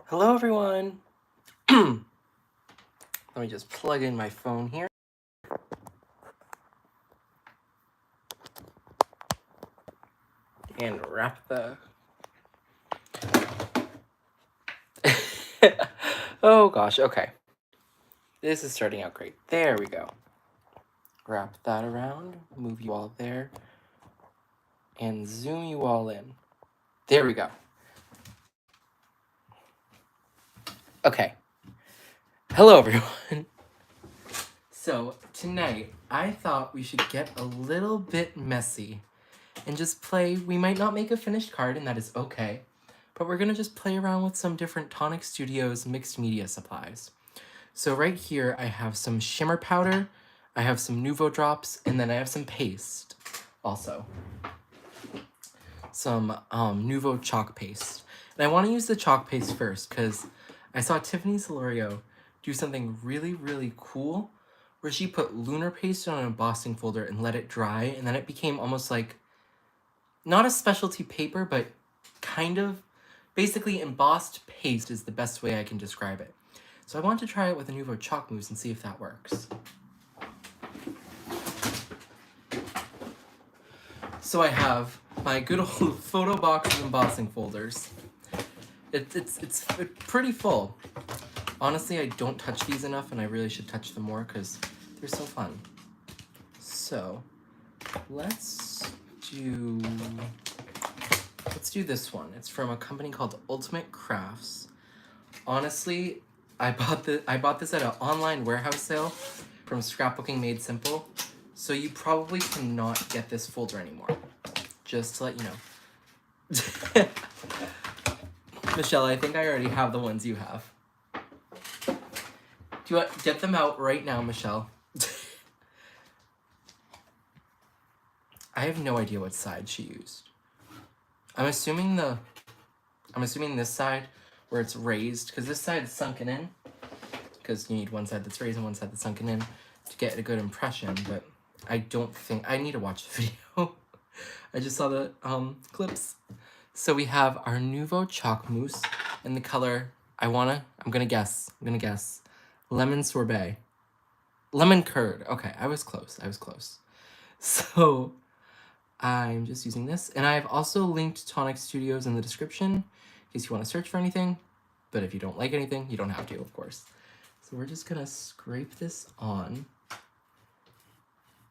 Hello everyone! Let me just plug in my phone here. And wrap the... Oh gosh, okay. This is starting out great. There we go. Wrap that around, move you all there, and zoom you all in. There we go. Okay. Hello everyone! So, tonight, I thought we should get a little bit messy and just play. We might not make a finished card, and that is okay. But we're going to just play around with some different Tonic Studios mixed media supplies. So right here, I have some shimmer powder, I have some Nuvo drops, and then I have some paste also. Some Nuvo chalk paste. And I want to use the chalk paste first because I saw Tiffany Solorio do something really, really cool where she put lunar paste on an embossing folder and let it dry, and then it became almost like, not a specialty paper, but kind of, basically embossed paste is the best way I can describe it. So I want to try it with a Nuvo chalk mousse and see if that works. So I have my good old photo box of embossing folders. It's pretty full. Honestly, I don't touch these enough, and I really should touch them more because they're so fun. So let's do this one. It's from a company called Ultimate Crafts. Honestly, I bought this at an online warehouse sale from Scrapbooking Made Simple, so you probably cannot get this folder anymore. Just to let you know. Michelle, I think I already have the ones you have. Do you want get them out right now, Michelle? I have no idea what side she used. I'm assuming this side where it's raised, because this side is sunken in, because you need one side that's raised and one side that's sunken in to get a good impression, but I don't think, I need to watch the video. I just saw the clips. So we have our Nuvo chalk mousse in the color, I'm gonna guess, lemon sorbet. Lemon curd, okay, I was close. So I'm just using this, and I've also linked Tonic Studios in the description in case you want to search for anything, but if you don't like anything, you don't have to, of course. So we're just gonna scrape this on.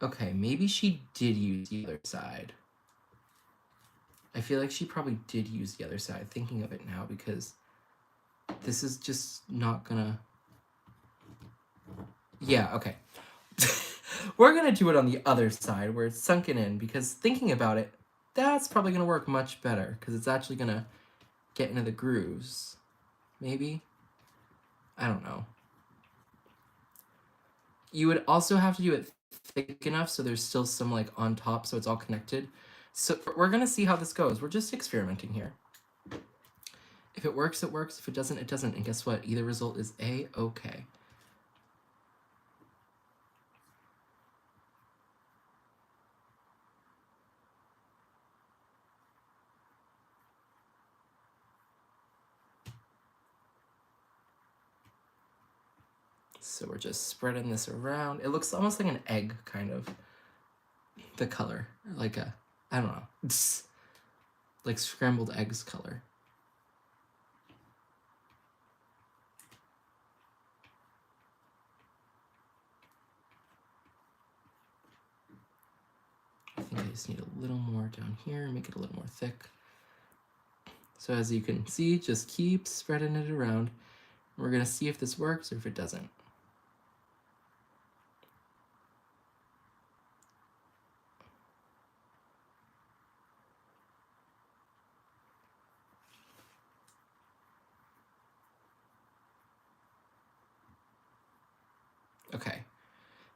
Okay, maybe she did use the other side. I feel like she probably did use the other side, thinking of it now, because this is just not gonna... Yeah, okay. We're gonna do it on the other side where it's sunken in, because thinking about it, that's probably gonna work much better, because it's actually gonna get into the grooves. Maybe? I don't know. You would also have to do it thick enough so there's still some like on top so it's all connected. So we're gonna see how this goes. We're just experimenting here. If it works, it works. If it doesn't, it doesn't. And guess what? Either result is A-okay. So we're just spreading this around. It looks almost like an egg, kind of. The color. Like a, I don't know. Like scrambled eggs color. I think I just need a little more down here, make it a little more thick. So as you can see, just keep spreading it around. We're gonna see if this works or if it doesn't. Okay,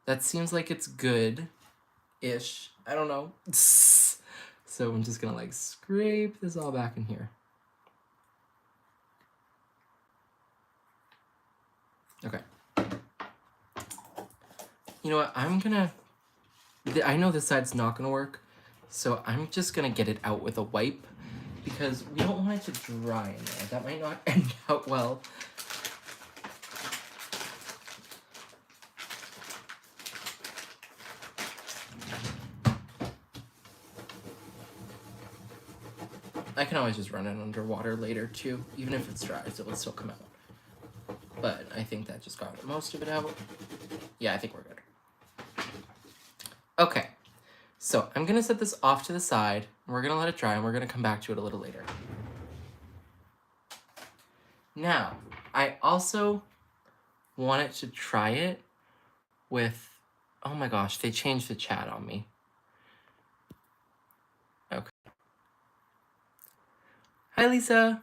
that seems like it's good-ish. I don't know. So I'm just gonna like scrape this all back in here. Okay. You know what, I know this side's not gonna work, so I'm just gonna get it out with a wipe because we don't want it to dry in there. That might not end out well. I can always just run it underwater later too. Even if it's dry, so it'll still come out. But I think that just got most of it out. Yeah, I think we're good. Okay, so I'm gonna set this off to the side. We're gonna let it dry and we're gonna come back to it a little later. Now, I also wanted to try it with, oh my gosh, they changed the chat on me. Okay. Hi, Lisa.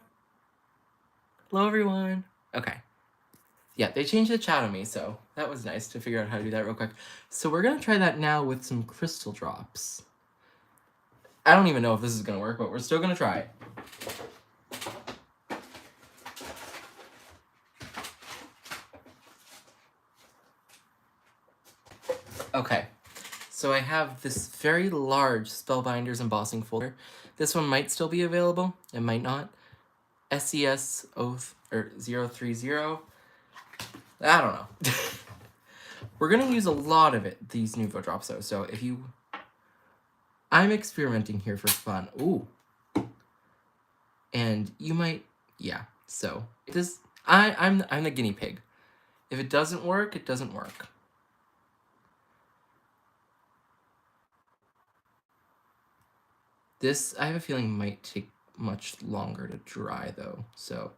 Hello, everyone. Okay. Yeah, they changed the chat on me, so that was nice to figure out how to do that real quick. So we're gonna try that now with some crystal drops. I don't even know if this is gonna work, but we're still gonna try it. Okay, so I have this very large Spellbinders embossing folder. This one might still be available, it might not. SES 030. I don't know. We're gonna use a lot of it, these Nuvo drops though, so if you... I'm experimenting here for fun. Ooh. And you might... Yeah, so this... I'm the guinea pig. If it doesn't work, it doesn't work. This, I have a feeling, might take much longer to dry, though. So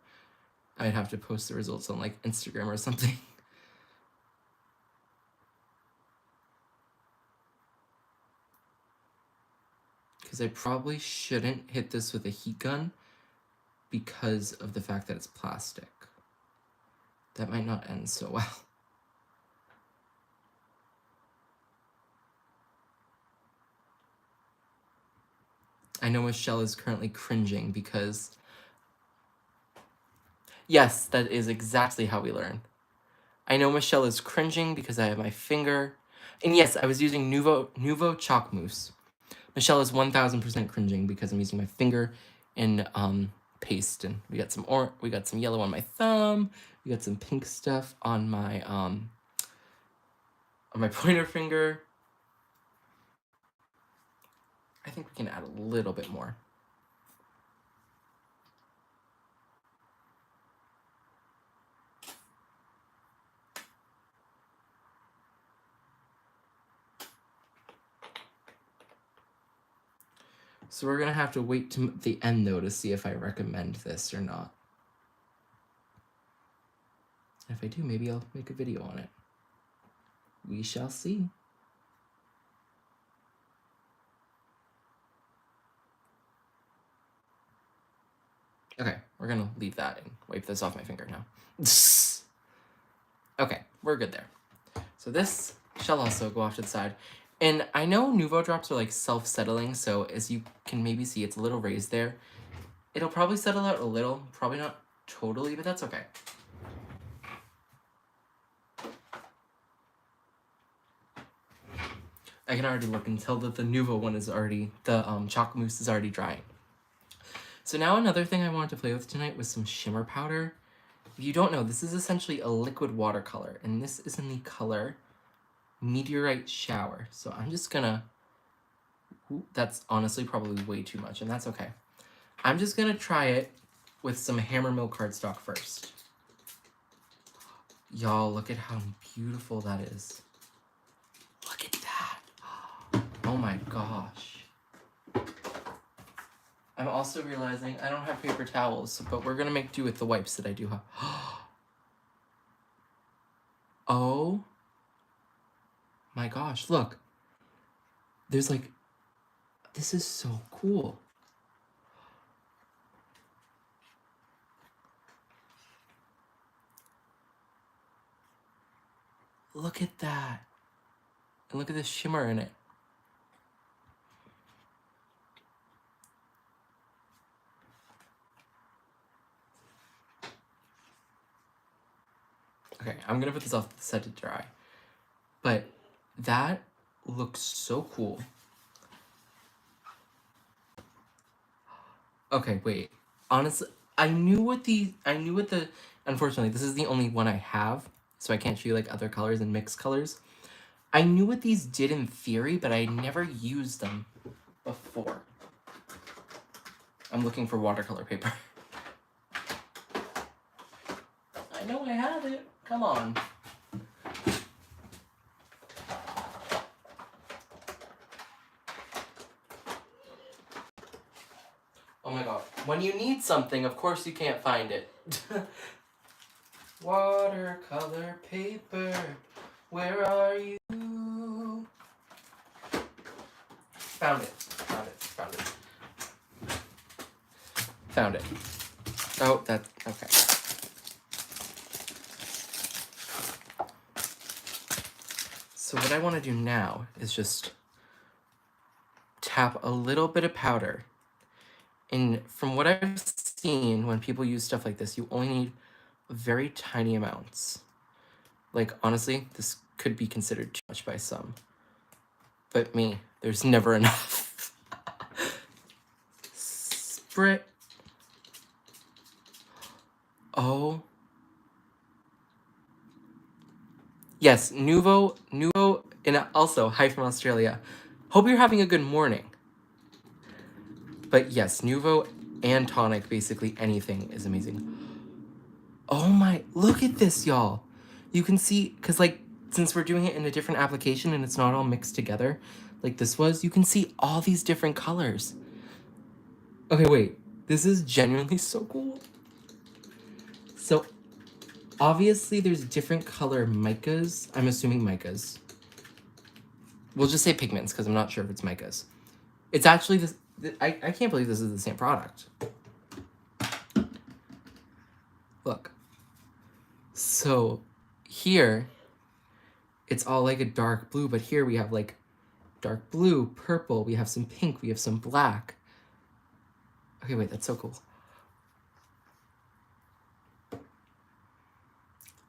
I'd have to post the results on, like, Instagram or something. Because I probably shouldn't hit this with a heat gun because of the fact that it's plastic. That might not end so well. I know Michelle is currently cringing because... Yes, that is exactly how we learn. I know Michelle is cringing because I have my finger. And yes, I was using Nuvo Chalk Mousse. Michelle is 1000% cringing because I'm using my finger and paste. And we got some yellow on my thumb. We got some pink stuff on my pointer finger. I think we can add a little bit more. So we're gonna have to wait to the end though to see if I recommend this or not. If I do, maybe I'll make a video on it. We shall see. Okay, we're gonna leave that and wipe this off my finger now. Okay, we're good there. So this shall also go off to the side. And I know Nuvo drops are like self-settling, so as you can maybe see, it's a little raised there. It'll probably settle out a little, probably not totally, but that's okay. I can already look and tell that the Nuvo one is already, the chalk mousse is already drying. So now another thing I wanted to play with tonight was some shimmer powder. If you don't know, this is essentially a liquid watercolor, and this is in the color Meteorite Shower. So I'm just gonna... Ooh, that's honestly probably way too much, and that's okay. I'm just gonna try it with some Hammermill cardstock first. Y'all, look at how beautiful that is. Look at that. Oh my gosh. I'm also realizing I don't have paper towels, but we're gonna make do with the wipes that I do have. Oh my gosh, look. There's like, this is so cool. Look at that. And look at the shimmer in it. Okay, I'm gonna put this off the set to dry. But that looks so cool. Okay, wait. Honestly, unfortunately, this is the only one I have, so I can't show you like other colors and mixed colors. I knew what these did in theory, but I never used them before. I'm looking for watercolor paper. I know I have it. Come on. Oh my god. When you need something, of course you can't find it. Watercolor paper, where are you? Found it. Found it. Found it. Found it. Oh, that's okay. So what I want to do now is just tap a little bit of powder. And from what I've seen, when people use stuff like this, you only need very tiny amounts. Like, honestly, this could be considered too much by some. But me, there's never enough. Sprit. Oh. Yes, Nuvo, and also, hi from Australia. Hope you're having a good morning. But yes, Nuvo and Tonic, basically anything is amazing. Oh my, look at this, y'all. You can see, because like, since we're doing it in a different application and it's not all mixed together, like this was, you can see all these different colors. Okay, wait, this is genuinely so cool. So, obviously there's different color micas. I'm assuming micas. We'll just say pigments, because I'm not sure if it's micas. It's actually this, I can't believe this is the same product. Look. So, here, it's all like a dark blue, but here we have like dark blue, purple, we have some pink, we have some black. Okay, wait, that's so cool.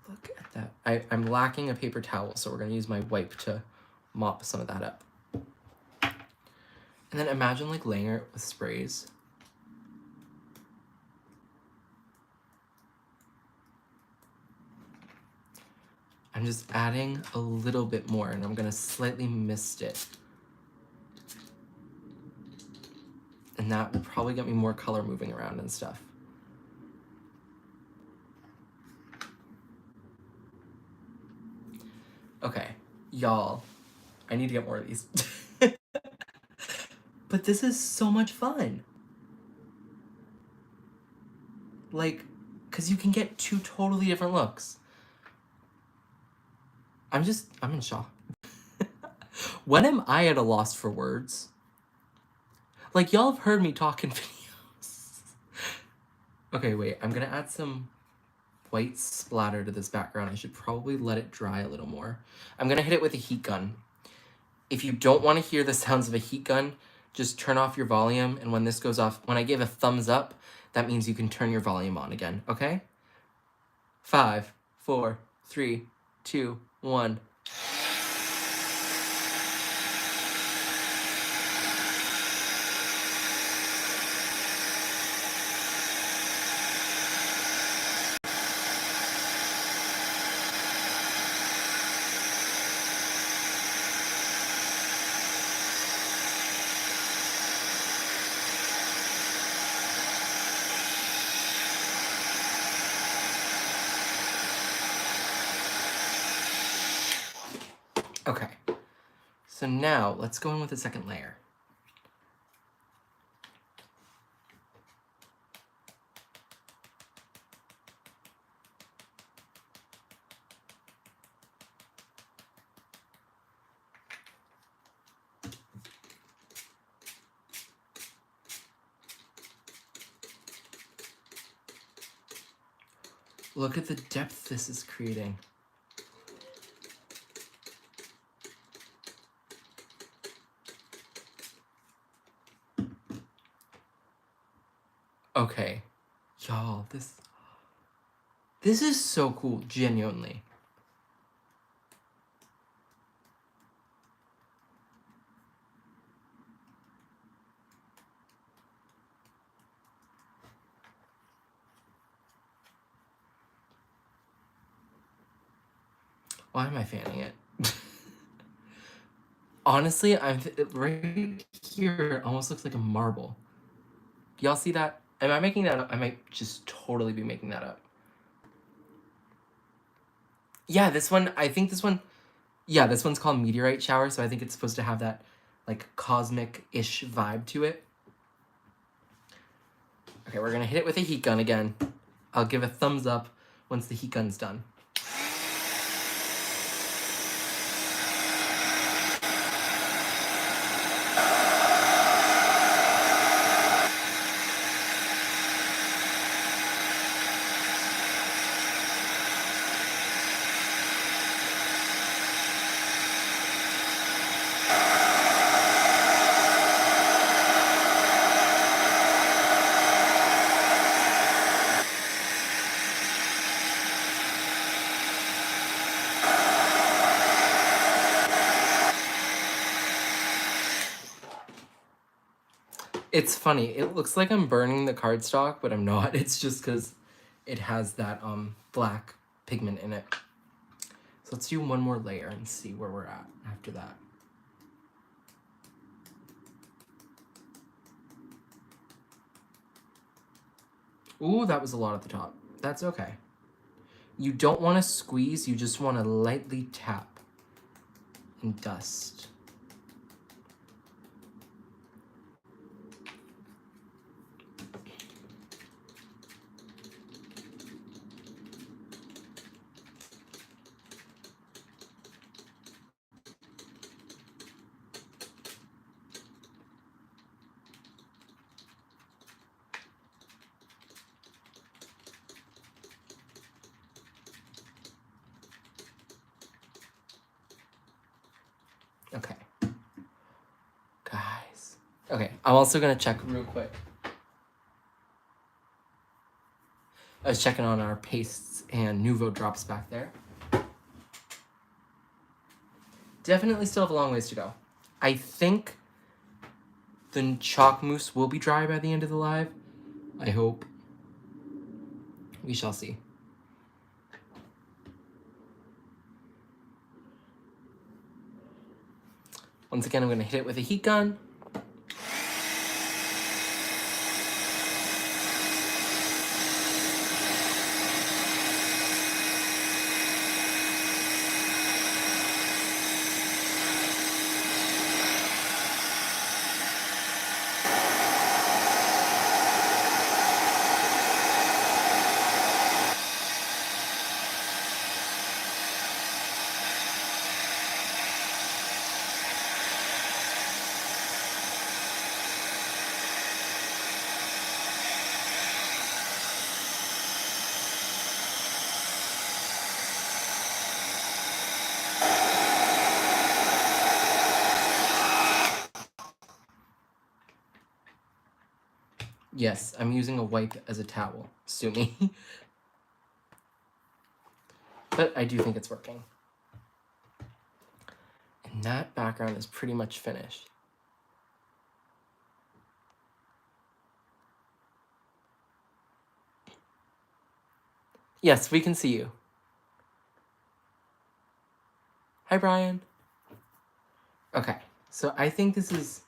Look at that. I'm lacking a paper towel, so we're gonna use my wipe to mop some of that up. And then imagine like laying it with sprays. I'm just adding a little bit more, and I'm gonna slightly mist it. And that will probably get me more color moving around and stuff. Okay, y'all, I need to get more of these. But this is so much fun. Like, because you can get two totally different looks. I'm in shock. When am I at a loss for words? Like, y'all have heard me talk in videos. Okay, wait, I'm gonna add some white splatter to this background. I should probably let it dry a little more. I'm gonna hit it with a heat gun. If you don't want to hear the sounds of a heat gun, just turn off your volume, and when this goes off, when I give a thumbs up, that means you can turn your volume on again, okay? 5, 4, 3, 2, 1. Okay, so now let's go in with the second layer. Look at the depth this is creating. Okay, y'all, this is so cool, genuinely. Why am I fanning it? Honestly, right here, it almost looks like a marble. Do y'all see that? Am I making that up? I might just totally be making that up. Yeah, this one, I think this one, yeah, this one's called Meteorite Shower, so I think it's supposed to have that, like, cosmic-ish vibe to it. Okay, we're gonna hit it with a heat gun again. I'll give a thumbs up once the heat gun's done. It's funny. It looks like I'm burning the cardstock, but I'm not. It's just because it has that black pigment in it. So let's do one more layer and see where we're at after that. Ooh, that was a lot at the top. That's okay. You don't want to squeeze, you just want to lightly tap and dust. Okay. Guys. Okay, I'm also going to check real quick. I was checking on our pastes and Nuvo drops back there. Definitely still have a long ways to go. I think the chalk mousse will be dry by the end of the live. I hope. We shall see. Once again, I'm going to hit it with a heat gun. Yes, I'm using a wipe as a towel. Sue me. But I do think it's working. And that background is pretty much finished. Yes, we can see you. Hi, Brian. Okay, so I think this is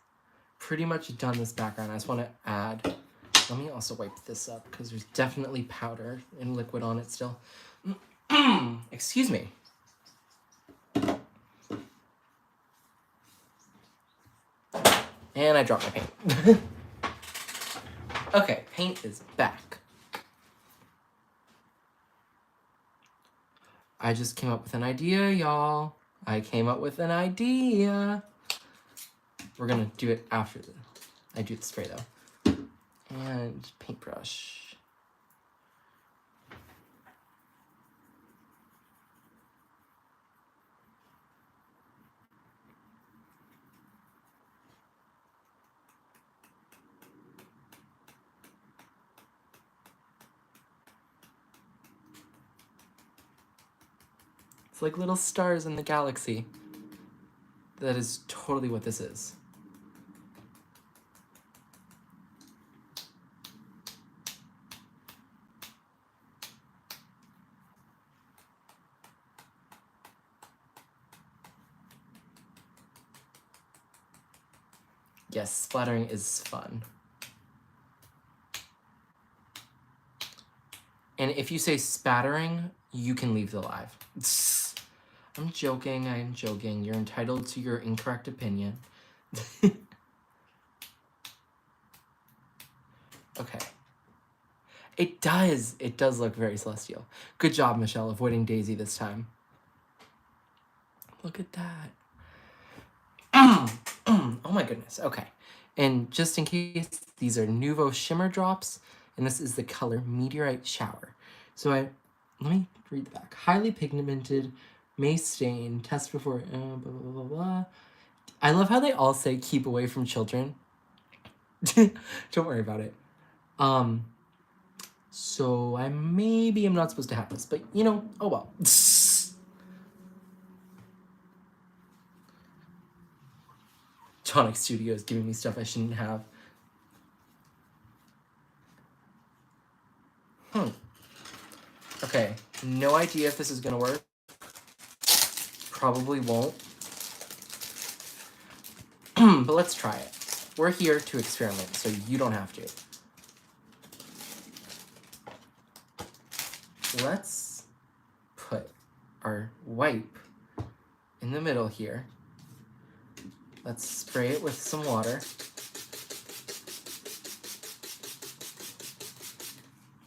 pretty much done, this background. I just want to add, let me also wipe this up because there's definitely powder and liquid on it still. Excuse me. And I dropped my paint. Okay, paint is back. I just came up with an idea, y'all. I came up with an idea. We're gonna do it after I do the spray though. And paintbrush. It's like little stars in the galaxy. That is totally what this is. Yes, splattering is fun. And if you say spattering, you can leave the live. I'm joking, I'm joking. You're entitled to your incorrect opinion. Okay. It does look very celestial. Good job, Michelle, avoiding Daisy this time. Look at that. Oh my goodness, okay. And just in case, these are Nuvo Shimmer Drops, and this is the color Meteorite Shower. So let me read the back. Highly pigmented, may stain, test before, blah, blah, blah, blah. I love how they all say keep away from children. Don't worry about it. So I maybe am not supposed to have this, but you know, oh well. Tonic Studios giving me stuff I shouldn't have. Okay, no idea if this is gonna work. Probably won't. But let's try it. We're here to experiment, so you don't have to. Let's put our wipe in the middle here. Let's spray it with some water.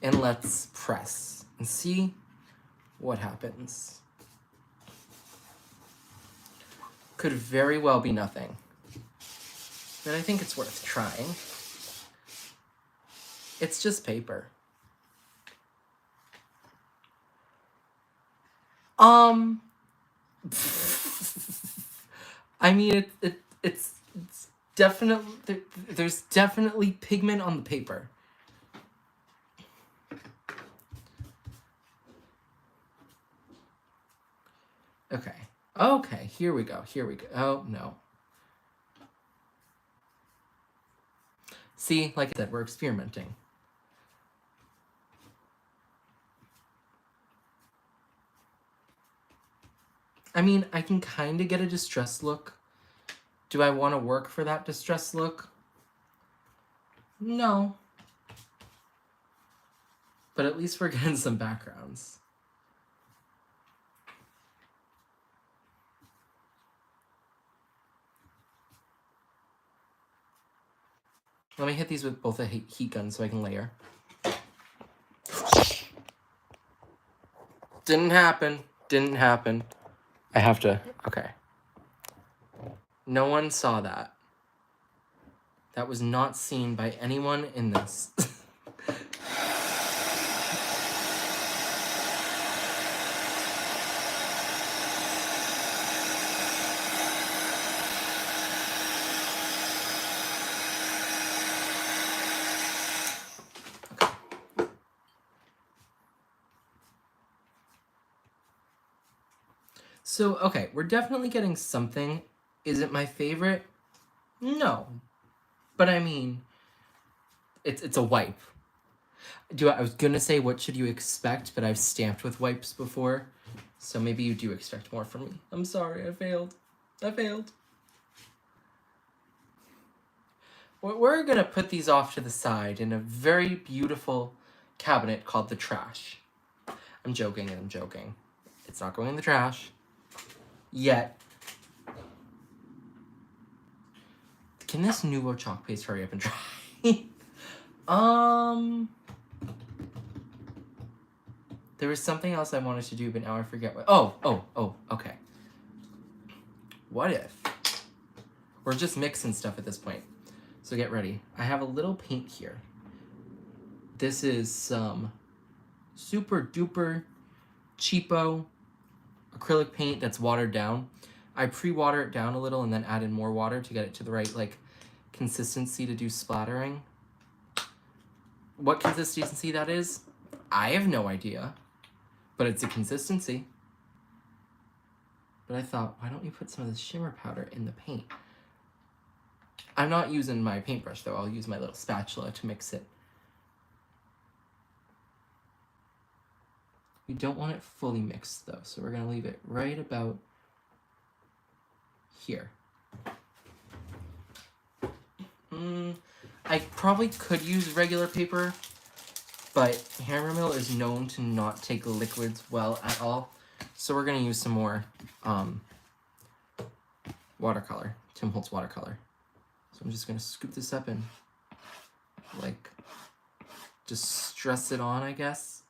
And let's press and see what happens. Could very well be nothing. But I think it's worth trying. It's just paper. I mean, it's definitely, there's definitely pigment on the paper. Okay, here we go. Oh, no. See, like I said, we're experimenting. I mean, I can kind of get a distressed look. Do I want to work for that distressed look? No. But at least we're getting some backgrounds. Let me hit these with both a heat gun so I can layer. Didn't happen. I have to, okay. No one saw that. That was not seen by anyone in this. So, okay, we're definitely getting something. Is it my favorite? No. But I mean, it's a wipe. I was gonna say what should you expect, but I've stamped with wipes before. So maybe you do expect more from me. I'm sorry, I failed. We're gonna put these off to the side in a very beautiful cabinet called the trash. I'm joking. It's not going in the trash. Yet. Can this Nuvo chalk paste hurry up and dry? There was something else I wanted to do, but now I forget what. Oh, okay. What if? We're just mixing stuff at this point. So get ready. I have a little paint here. This is some super duper cheapo acrylic paint that's watered down. I pre-water it down a little and then add in more water to get it to the right consistency to do splattering. What consistency that is, I have no idea, but it's a consistency. But I thought, why don't you put some of this shimmer powder in the paint? I'm not using my paintbrush though, I'll use my little spatula to mix it. We don't want it fully mixed though, so we're gonna leave it right about here. I probably could use regular paper, but Hammer Mill is known to not take liquids well at all. So we're going to use some more watercolor, Tim Holtz watercolor. So I'm just going to scoop this up and like just stress it on, I guess.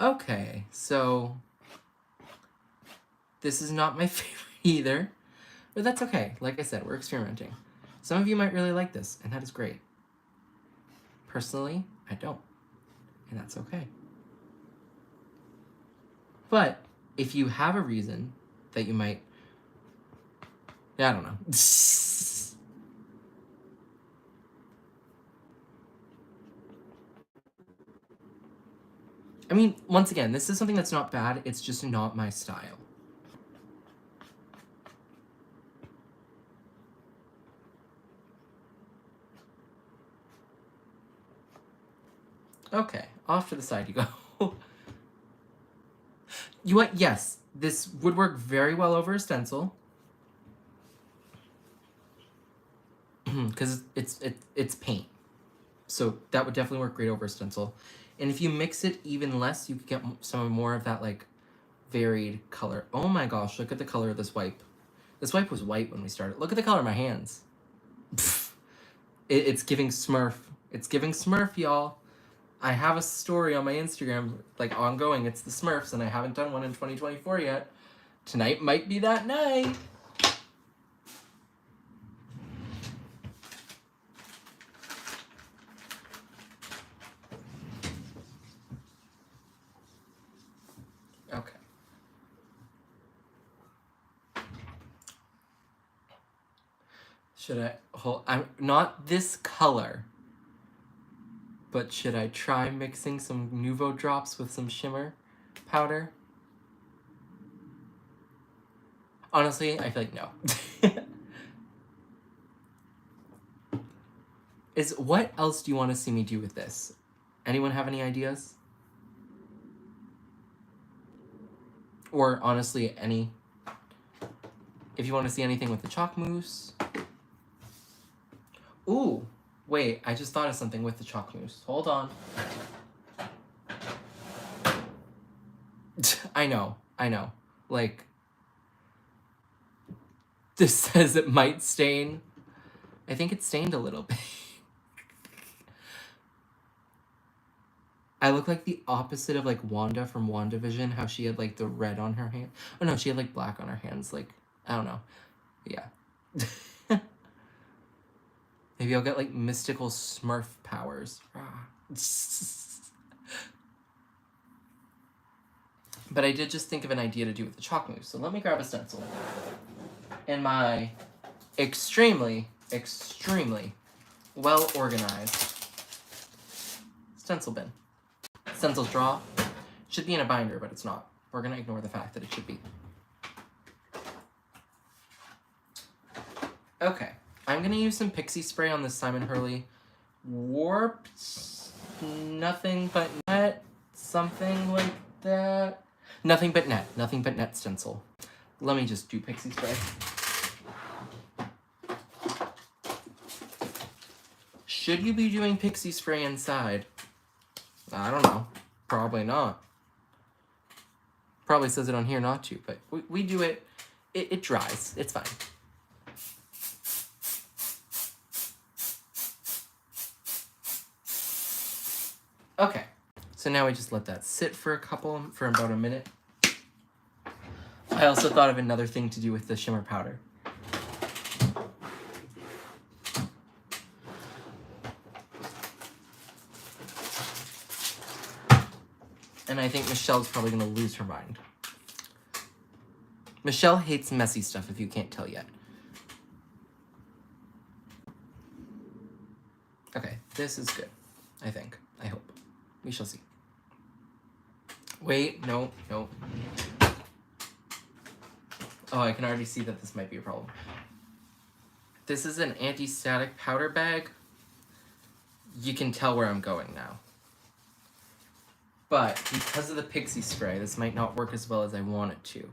Okay, so this is not my favorite either, but that's okay. Like I said, we're experimenting. Some of you might really like this, and that is great. Personally, I don't, and that's okay. But if you have a reason that you might, yeah, I don't know. I mean, once again, this is something that's not bad. It's just not my style. Okay, off to the side you go. You what? Yes, this would work very well over a stencil. Because it's paint. So that would definitely work great over a stencil. And if you mix it even less, you could get some more of that like varied color. Oh my gosh, look at the color of this wipe. This wipe was white when we started. Look at the color of my hands. It's giving Smurf. It's giving Smurf, y'all. I have a story on my Instagram, like ongoing. It's the Smurfs, and I haven't done one in 2024 yet. Tonight might be that night. Okay. Should I hold? I'm not this color. But should I try mixing some Nuvo drops with some shimmer powder? Honestly, I feel like no. What else do you want to see me do with this? Anyone have any ideas? Or honestly, if you want to see anything with the chalk mousse. Ooh, wait, I just thought of something with the chalk mousse. Hold on. I know. Like, this says it might stain. I think it stained a little bit. I look like the opposite of like Wanda from WandaVision, how she had like the red on her hand. Oh no, she had like black on her hands. Like, I don't know. Yeah. Maybe I'll get like mystical Smurf powers. But I did just think of an idea to do with the chalk mousse. So let me grab a stencil. In my extremely well organized stencil bin. Stencil draw. Should be in a binder, but it's not. We're going to ignore the fact that it should be. Okay. I'm going to use some pixie spray on this Simon Hurley warped nothing but net, something like that. Nothing but net stencil. Let me just do pixie spray. Should you be doing pixie spray inside? I don't know. Probably not. Probably says it on here not to, but we do it. It dries. It's fine. Okay. So now we just let that sit for about a minute. I also thought of another thing to do with the shimmer powder. And I think Michelle's probably going to lose her mind. Michelle hates messy stuff, if you can't tell yet. Okay, this is good, I think. I hope. We shall see. Wait, no. Oh, I can already see that this might be a problem. This is an anti-static powder bag you can tell where I'm going now. But because of the pixie spray, this might not work as well as I want it to.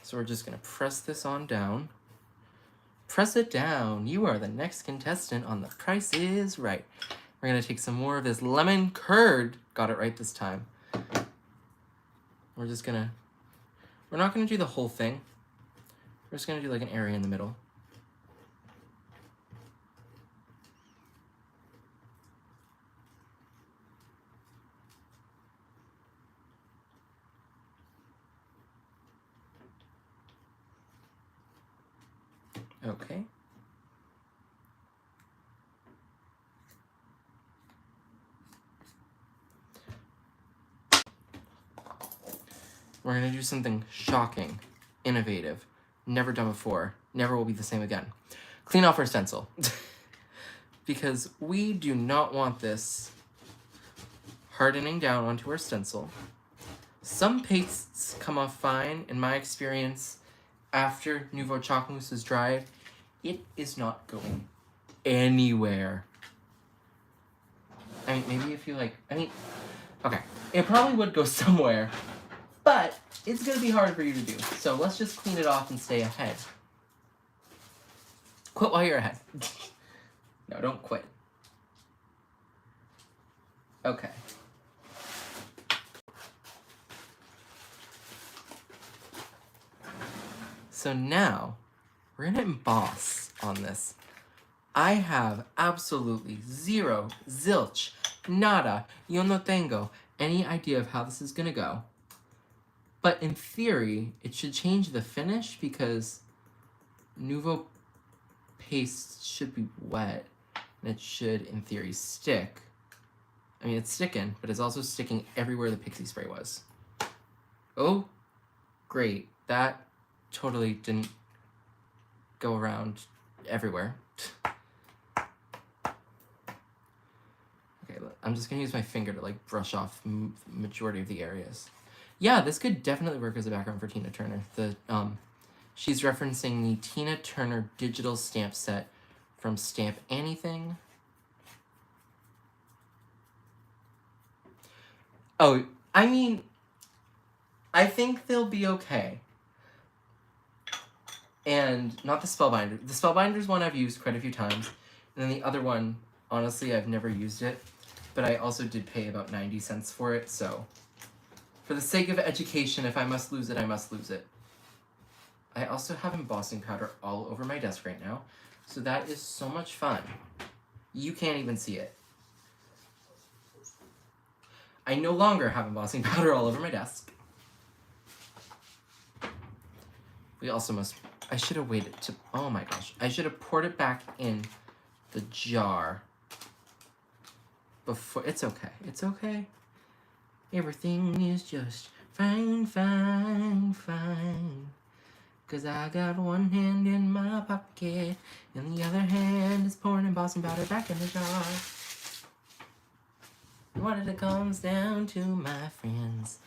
So we're just gonna press this on down. Press it down. You are the next contestant on The Price is Right. We're gonna take some more of this lemon curd. Got it right this time. We're not gonna do the whole thing. We're just gonna do like an area in the middle. Okay. We're gonna do something shocking, innovative, never done before, never will be the same again. Clean off our stencil. Because we do not want this hardening down onto our stencil. Some pastes come off fine. In my experience, after Nuvo chalk mousse is dried, it is not going anywhere. I mean, maybe if you like, okay, it probably would go somewhere, but it's gonna be hard for you to do. So let's just clean it off and stay ahead. Quit while you're ahead. No, don't quit. Okay. So now, we're gonna emboss on this. I have absolutely zero, zilch, nada, yo no tengo, any idea of how this is gonna go. But in theory, it should change the finish because Nuvo paste should be wet, and it should, in theory, stick. I mean, it's sticking, but it's also sticking everywhere the pixie spray was. Oh, great. That totally didn't go around everywhere. Okay, I'm just gonna use my finger to like brush off majority of the areas. Yeah, this could definitely work as a background for Tina Turner. She's referencing the Tina Turner digital stamp set from Stamp Anything. Oh, I mean, I think they'll be okay. And not the Spellbinder. The Spellbinder's one I've used quite a few times. And then the other one, honestly, I've never used it. But I also did pay about 90 cents for it, so for the sake of education, if I must lose it, I must lose it. I also have embossing powder all over my desk right now, so that is so much fun. You can't even see it. I no longer have embossing powder all over my desk. We also must... I should have waited to... Oh my gosh. I should have poured it back in the jar before... It's okay. It's okay. Everything is just fine, fine, fine. 'Cause I got one hand in my pocket and the other hand is pouring embossing powder back in the jar. What it comes down to, my friends,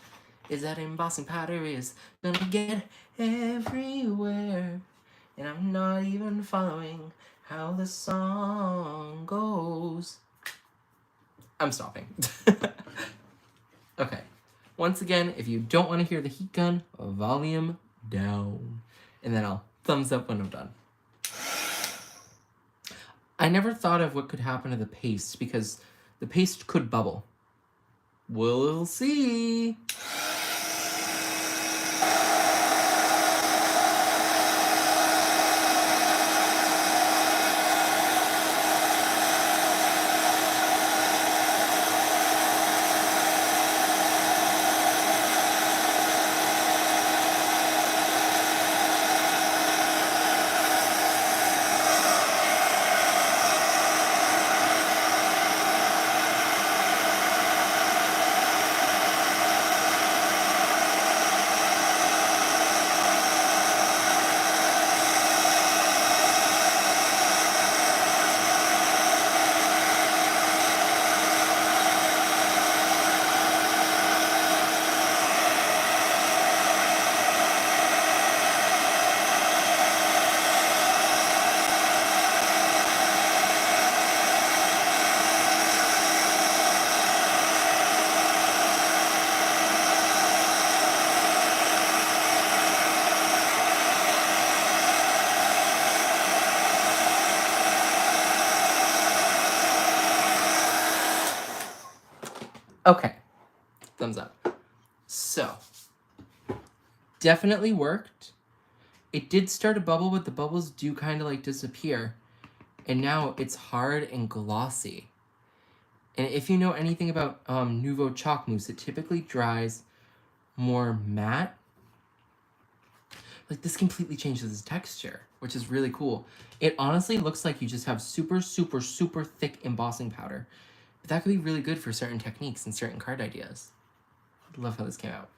is that embossing powder is gonna get everywhere. And I'm not even following how the song goes. I'm stopping. Okay. Once again, if you don't want to hear the heat gun, volume down. And then I'll thumbs up when I'm done. I never thought of what could happen to the paste because the paste could bubble. We'll see. thumbs up. So, definitely worked. It did start a bubble, but the bubbles do kind of like disappear. And now it's hard and glossy. And if you know anything about Nuvo chalk mousse, it typically dries more matte. Like this completely changes its texture, which is really cool. It honestly looks like you just have super, super, super thick embossing powder. But that could be really good for certain techniques and certain card ideas. I love how this came out.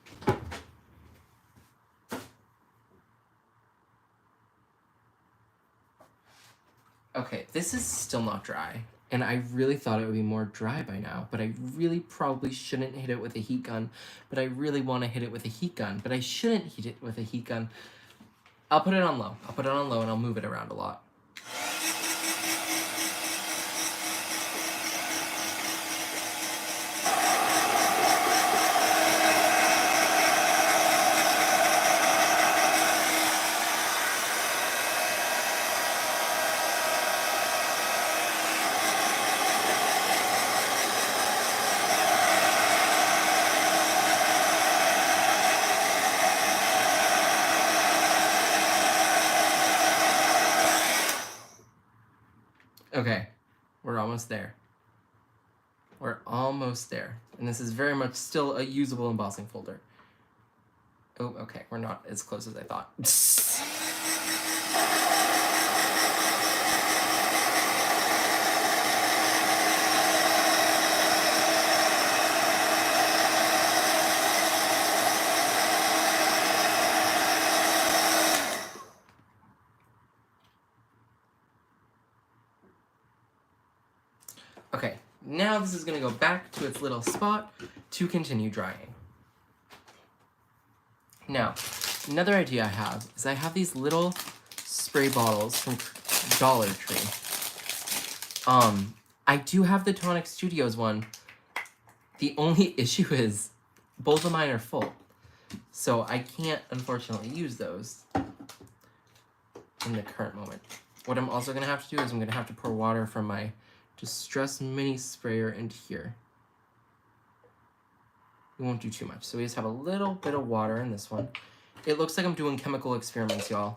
Okay, this is still not dry. And I really thought it would be more dry by now, but I really probably shouldn't hit it with a heat gun. But I really want to hit it with a heat gun, but I shouldn't heat it with a heat gun. I'll put it on low. I'll put it on low and I'll move it around a lot. Okay, we're almost there. We're almost there. And this is very much still a usable embossing folder. Oh, okay, we're not as close as I thought. Okay, now this is going to go back to its little spot to continue drying. Now, another idea I have is I have these little spray bottles from Dollar Tree. I do have the Tonic Studios one. The only issue is both of mine are full. So I can't, unfortunately, use those in the current moment. What I'm also going to have to do is I'm going to have to pour water from my Distress Mini Sprayer into here. We won't do too much. So we just have a little bit of water in this one. It looks like I'm doing chemical experiments, y'all.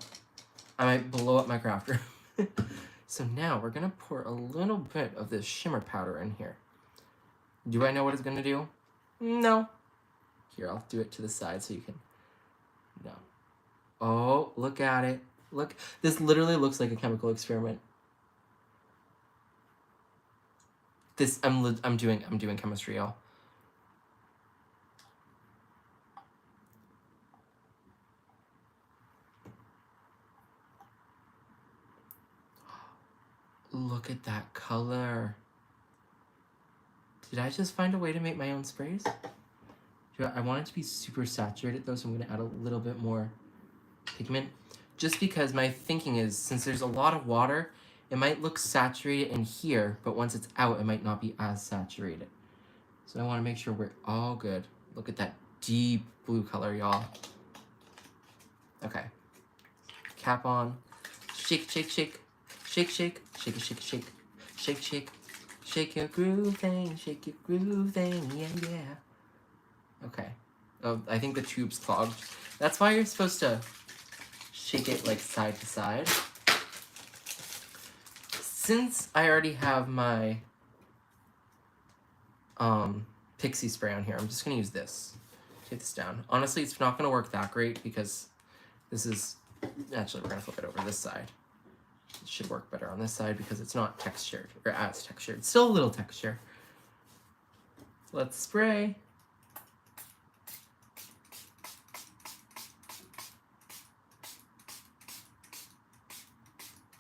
I might blow up my craft room. So now we're going to pour a little bit of this shimmer powder in here. Do I know what it's going to do? No. Here, I'll do it to the side so you can... No. Oh, look at it. Look. This literally looks like a chemical experiment. I'm doing chemistry, y'all. Look at that color. Did I just find a way to make my own sprays? I want it to be super saturated though, so I'm gonna add a little bit more pigment. Just because my thinking is, since there's a lot of water, it might look saturated in here, but once it's out, it might not be as saturated. So I want to make sure we're all good. Look at that deep blue color, y'all. Okay. Cap on. Shake, shake, shake. Shake, shake. Shake, shake, shake. Shake, shake. Shake your groove thing. Shake your groove thing. Yeah, yeah. Okay. Oh, I think the tube's clogged. That's why you're supposed to shake it like side to side. Since I already have my pixie spray on here, I'm just going to use this. Take this down. Honestly, it's not going to work that great because this is... Actually, we're going to flip it over this side. It should work better on this side because it's not textured, or as textured. Still a little texture. Let's spray.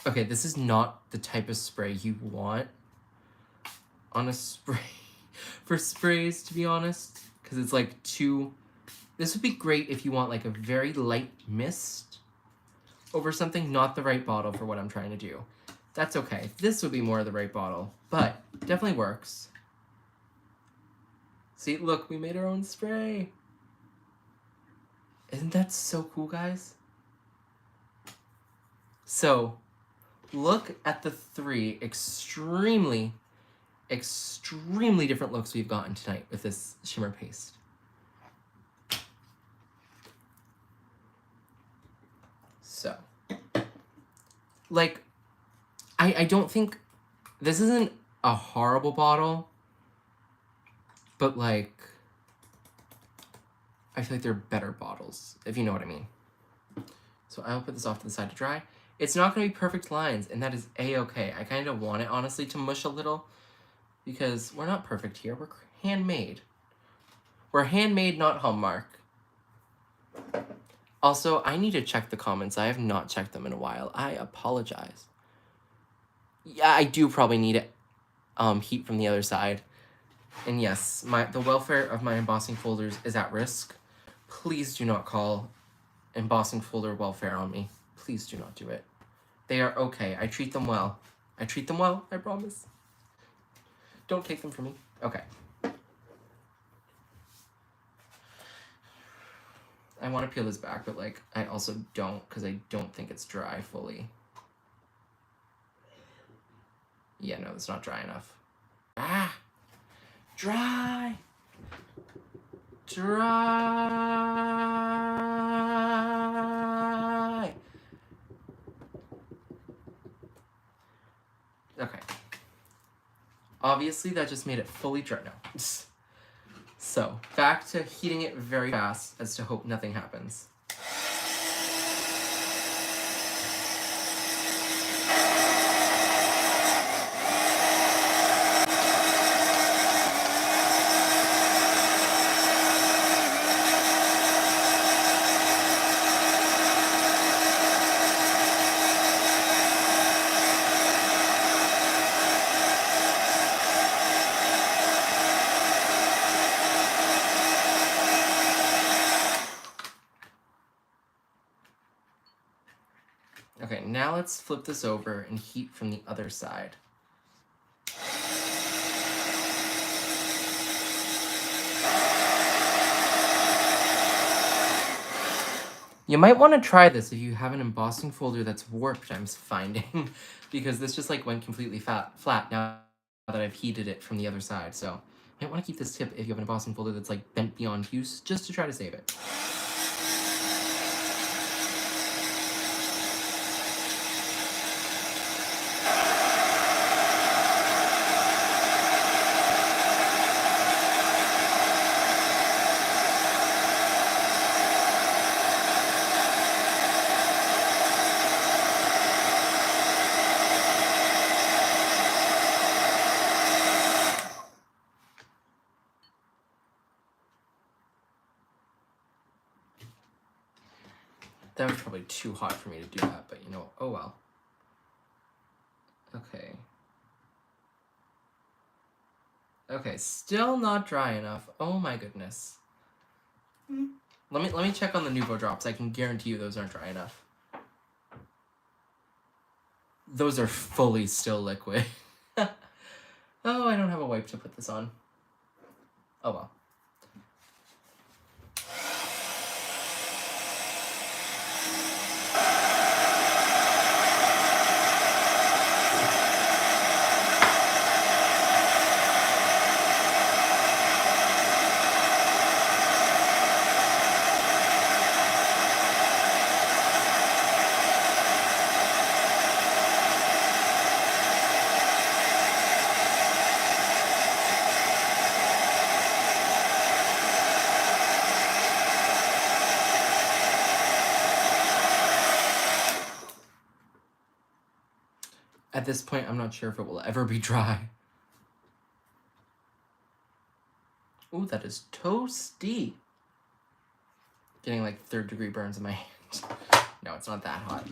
Okay, this is not the type of spray you want on a spray for sprays, to be honest, because it's like too... This would be great if you want like a very light mist over something, not the right bottle for what I'm trying to do. That's okay. This would be more the right bottle, but definitely works. See, look, we made our own spray. Isn't that so cool, guys? So, look at the 3 extremely different looks we've gotten tonight with this shimmer paste. like, I don't think, this isn't a horrible bottle, but like, I feel like there are better bottles, if you know what I mean. So I'll put this off to the side to dry. It's not going to be perfect lines, and that is A-okay. I kind of want it, honestly, to mush a little, because we're not perfect here. We're handmade. We're handmade, not Hallmark. Also, I need to check the comments. I have not checked them in a while. I apologize. Yeah, I do probably need it. Heat from the other side. And yes, the welfare of my embossing folders is at risk. Please do not call embossing folder welfare on me. Please do not do it. They are okay. I treat them well. I treat them well, I promise. Don't take them from me. Okay. I want to peel this back, but like, I also don't, because I don't think it's dry fully. Yeah, no, it's not dry enough. Ah! Dry! Dry! Okay. Obviously, that just made it fully dry now. So, back to heating it very fast as to hope nothing happens. Okay, now let's flip this over and heat from the other side. You might want to try this if you have an embossing folder that's warped, I'm finding, because this just like went completely flat now that I've heated it from the other side. So you might want to keep this tip if you have an embossing folder that's like bent beyond use, just to try to save it. That was probably too hot for me to do that, but you know, oh well. Okay. Okay, still not dry enough. Oh my goodness. Let me check on the Nuvo drops. I can guarantee you those aren't dry enough. Those are fully still liquid. Oh, I don't have a wipe to put this on. Oh well. At this point, I'm not sure if it will ever be dry. Ooh, that is toasty. Getting like 3rd-degree burns in my hand. No, it's not that hot.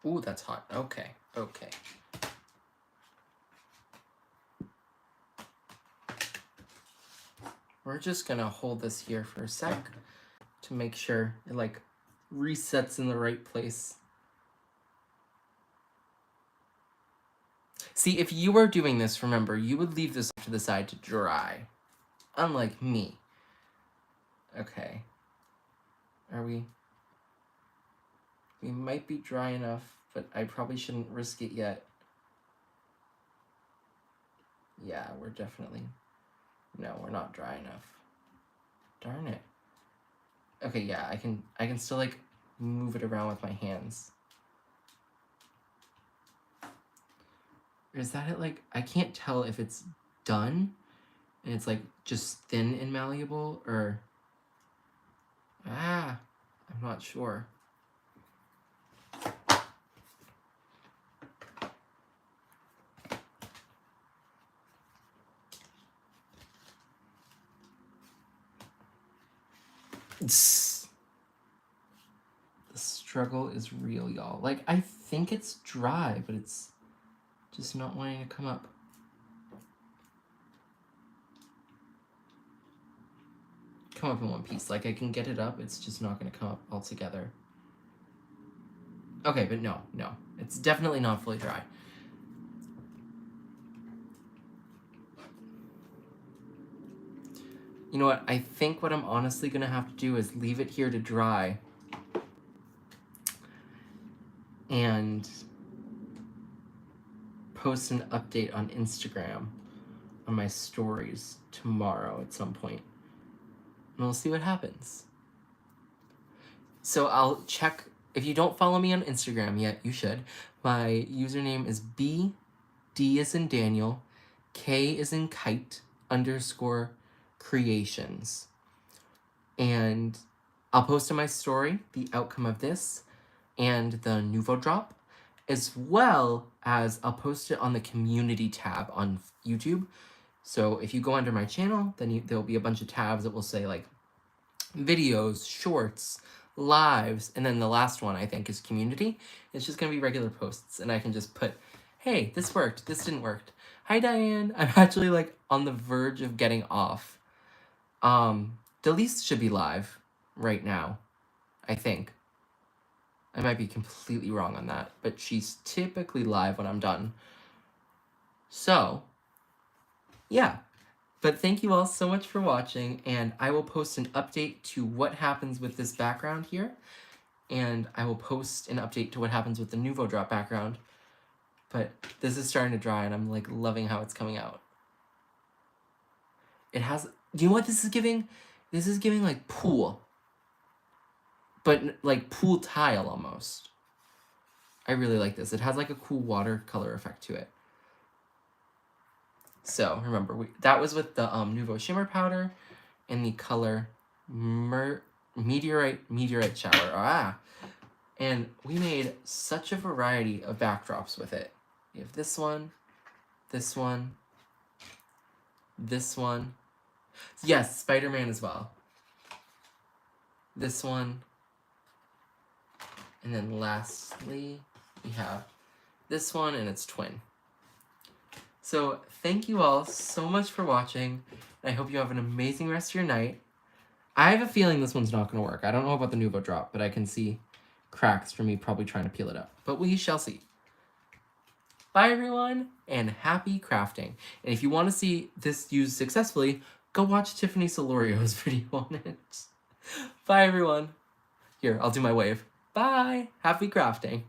Ooh, that's hot. Okay, okay. We're just gonna hold this here for a sec to make sure it like resets in the right place. See, if you were doing this, remember, you would leave this to the side to dry. Unlike me. Okay. Are we? We might be dry enough, but I probably shouldn't risk it yet. Yeah, we're definitely... No, we're not dry enough. Darn it. Okay, yeah, I can still, like, move it around with my hands. Is that it, like... I can't tell if it's done, and it's, like, just thin and malleable, or... I'm not sure. The struggle is real, y'all. Like, I think it's dry, but it's just not wanting to come up. Come up in one piece. Like, I can get it up, it's just not going to come up all together. Okay, but no. It's definitely not fully dry. You know what? I think what I'm honestly going to have to do is leave it here to dry. And post an update on Instagram on my stories tomorrow at some point. And we'll see what happens. So I'll check. If you don't follow me on Instagram yet, you should. My username is BD as in Daniel, K as in kite, _creations. And I'll post in my story the outcome of this and the Nuvo drop, as well as I'll post it on the community tab on YouTube. So if you go under my channel, then there'll be a bunch of tabs that will say like videos, shorts, lives, and then the last one I think is community. It's just gonna be regular posts, and I can just put, hey, this worked, this didn't work. Hi Diane, I'm actually like on the verge of getting off. Delise should be live right now, I think. I might be completely wrong on that, but she's typically live when I'm done. So, yeah. But thank you all so much for watching, and I will post an update to what happens with this background here, and I will post an update to what happens with the Nuvo drop background. But this is starting to dry, and I'm like loving how it's coming out. It has, do you know what this is giving? This is giving like pool, but like pool tile almost. I really like this. It has like a cool watercolor effect to it. So remember, that was with the Nuvo shimmer powder in the color meteorite shower. And we made such a variety of backdrops with it. We have this one, this one, this one. Yes, Spider-Man as well. This one. And then lastly, we have this one and its twin. So thank you all so much for watching. I hope you have an amazing rest of your night. I have a feeling this one's not going to work. I don't know about the Nuvo drop, but I can see cracks from me probably trying to peel it up. But we shall see. Bye everyone, and happy crafting. And if you want to see this used successfully, go watch Tiffany Solorio's video on it. Bye everyone. Here, I'll do my wave. Bye. Happy crafting.